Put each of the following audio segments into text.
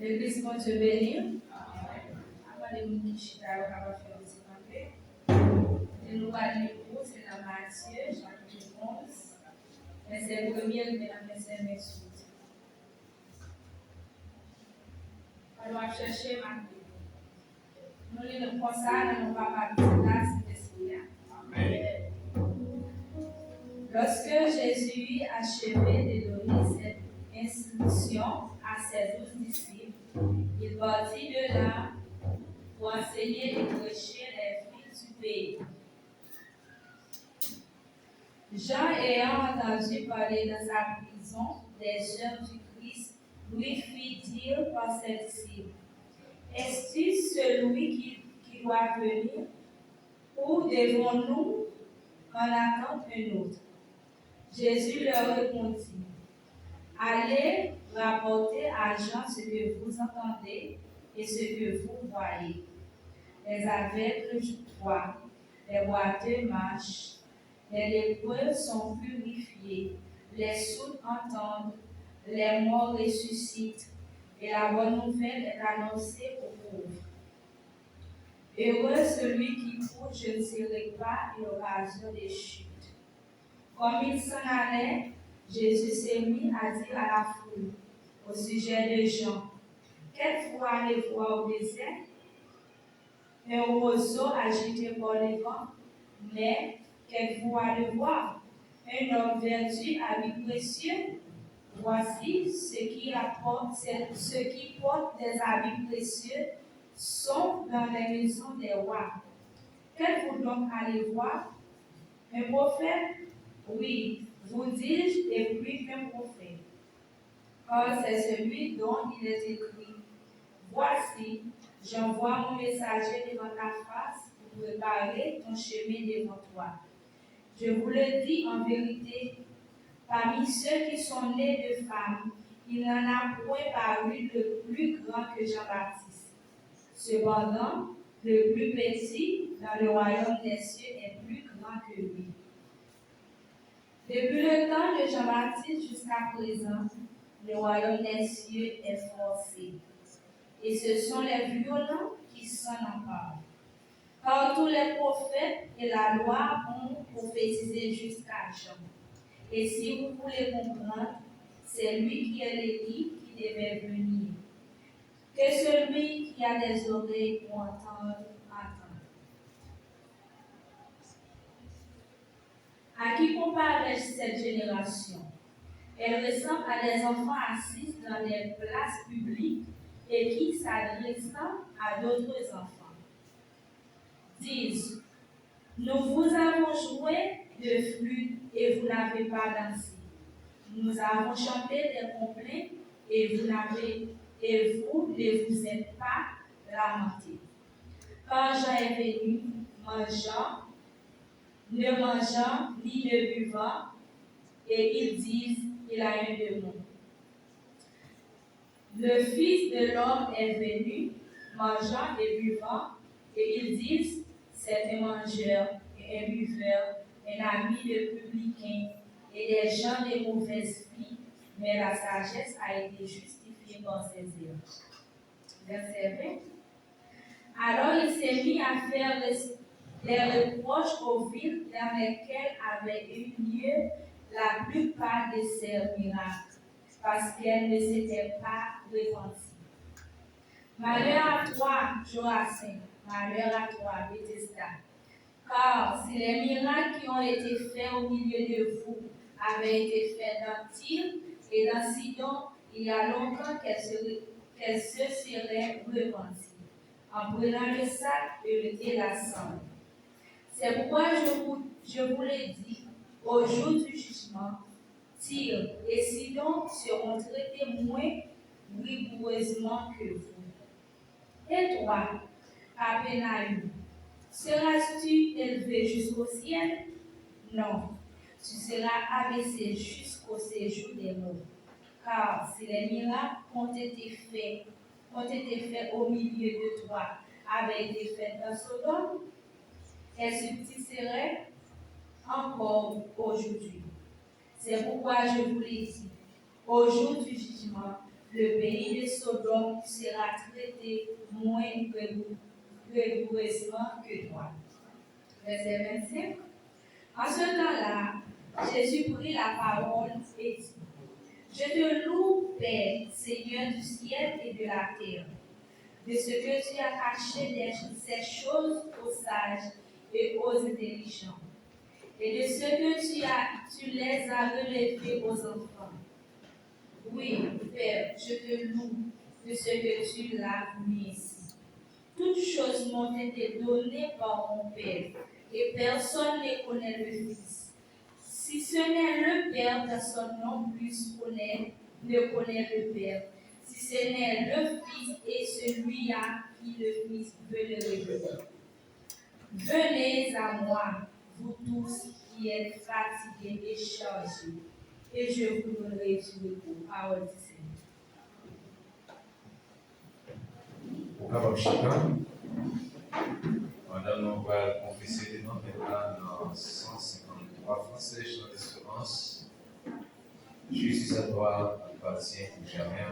L'église va te bénir. Après les gens qui chita, on va faire aussi camper. Et nous allons lire c'est dans Matthieu, chapitre 11, verset 1er, verset 28. On va chercher Matthieu. Nous lisons comme ça, nous ne va pas visiter cet esprit. Amen. Lorsque Jésus eut achevé de donner cette instruction à ses 12 disciples, il partit de là pour enseigner et prêcher les villes du pays. Jean, ayant entendu parler dans sa prison des œuvres du Christ, lui fit dire par ses disciples: Est-ce celui qui doit venir, ou devons-nous en attendre un autre? Jésus leur répondit: Allez rapporter à Jean ce que vous entendez et ce que vous voyez. Les aveugles voient, les boiteux marchent, les lépreux sont purifiés, les sourds entendent, les morts ressuscitent, et la bonne nouvelle est annoncée aux pauvres. Heureux celui qui court, je ne serai pas et occasion des chutes. Comme il s'en allait, Jésus s'est mis à dire à la foule au sujet de Jean: Quelle foi allez-vous au désert? un roseau agité par les vents, mais quelquefois le voir, un homme vertu à vie précieux. Voici ce qui porte des habits précieux sont dans les maisons des rois. Qu'êtes-vous donc allez voir? Un prophète? Oui, vous dis-je, et plus qu'un prophète. Car c'est celui dont il est écrit. Voici, j'envoie mon messager devant ta face pour préparer ton chemin devant toi. Je vous le dis en vérité, parmi ceux qui sont nés de femmes, il n'en a point paru le plus grand que Jean-Baptiste. Cependant, le plus petit dans le royaume des cieux est plus grand que lui. Depuis le temps de Jean-Baptiste jusqu'à présent, le royaume des cieux est forcé. Et ce sont les violents qui s'en emparent. Car tous les prophètes et la loi ont prophétisé jusqu'à Jean. Et si vous voulez comprendre, c'est lui qui est l'Élie qui devait venir. Que celui qui a des oreilles pour entendre, entende. À qui compare cette génération? Elle ressemble à des enfants assis dans des places publiques et qui s'adressent à d'autres enfants. Disent, nous vous avons joué de flûte et vous n'avez pas dansé. Nous avons chanté des complets et vous ne vous êtes pas lamentés. Quand Jean est venu, ne mangeant ni ne buvant, et ils disent, il a un démon. Le Fils de l'homme est venu, mangeant et buvant, et ils disent, c'est un mangeur et un buveur, un ami de publicains et des gens de mauvaise vie, mais la sagesse a été justifiée par ses œuvres. Verset 20. Alors il s'est mis à faire des reproches aux villes dans lesquelles avaient eu lieu la plupart de ses miracles, parce qu'elles ne s'étaient pas repenties. Malheur à toi, Joachim, malheur à toi, Bethesda, car si les miracles qui ont été faits au milieu de vous avaient été faits dans Tyr et dans Sidon, il y a longtemps qu'elles se seraient repenties, en prenant le sac et la cendre. C'est pourquoi je vous l'ai dit, au jour du jugement, Tyr et Sidon seront traités moins rigoureusement que vous. Et toi, Capernaum, seras-tu élevé jusqu'au ciel? Non, tu seras abaissé jusqu'au séjour des morts. Car si les miracles ont été faits au milieu de toi, avaient été faits dans Sodome, elles subsisteraient encore aujourd'hui. C'est pourquoi je vous l'ai dit, au jour du jugement, le pays de Sodome sera traité moins rigoureusement que toi. Verset 25. En ce temps-là, Jésus prit la parole et dit, je te loue, Père, Seigneur du ciel et de la terre, de ce que tu as caché ces choses aux sages et aux intelligents, et de ce que tu les as relevées aux enfants. Oui, Père, je te loue de ce que tu l'as mis ici. Toutes choses m'ont été données par mon Père, et personne ne connaît le Fils. Si ce n'est le Père, personne non plus ne connaît le Père. Si ce n'est le Fils et celui à qui le Fils veut le révéler. Venez à moi, vous tous qui êtes fatigués et chargés, et je vous donnerai du repos. Parole du Seigneur. Madame, on va confesser les noms maintenant dans 153 français, chant d'espérance. Justice à toi appartient pour jamais.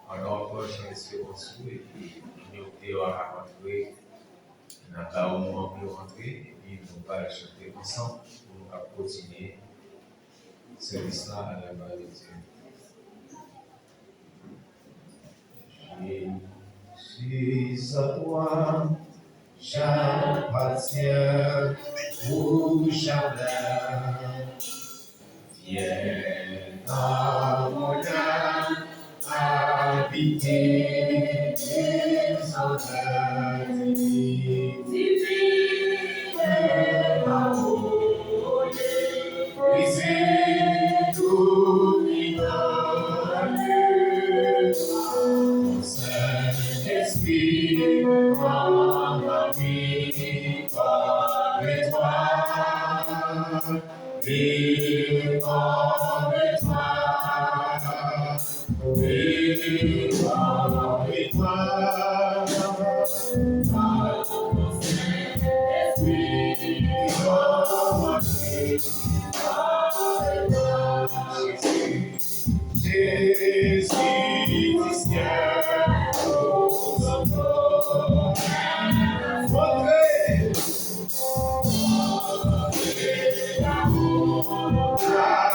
Alors, encore chant d'espérance, et puis nous avons rencontré, nous avons au moment pour rentrer, et puis nous allons chanter ensemble pour continuer ce service-là à la gloire de Dieu. Jésus à toi j'appartiens au jardin. Viens dans mon âme, habiter tes odeurs divines, amour, brisez tout l'idole. Mon Saint-Esprit, mon ami, comme étoile, et comme étoile, et comme étoile, mon Saint-Esprit, Jésus du ciel, nous entendons monter l'amour, la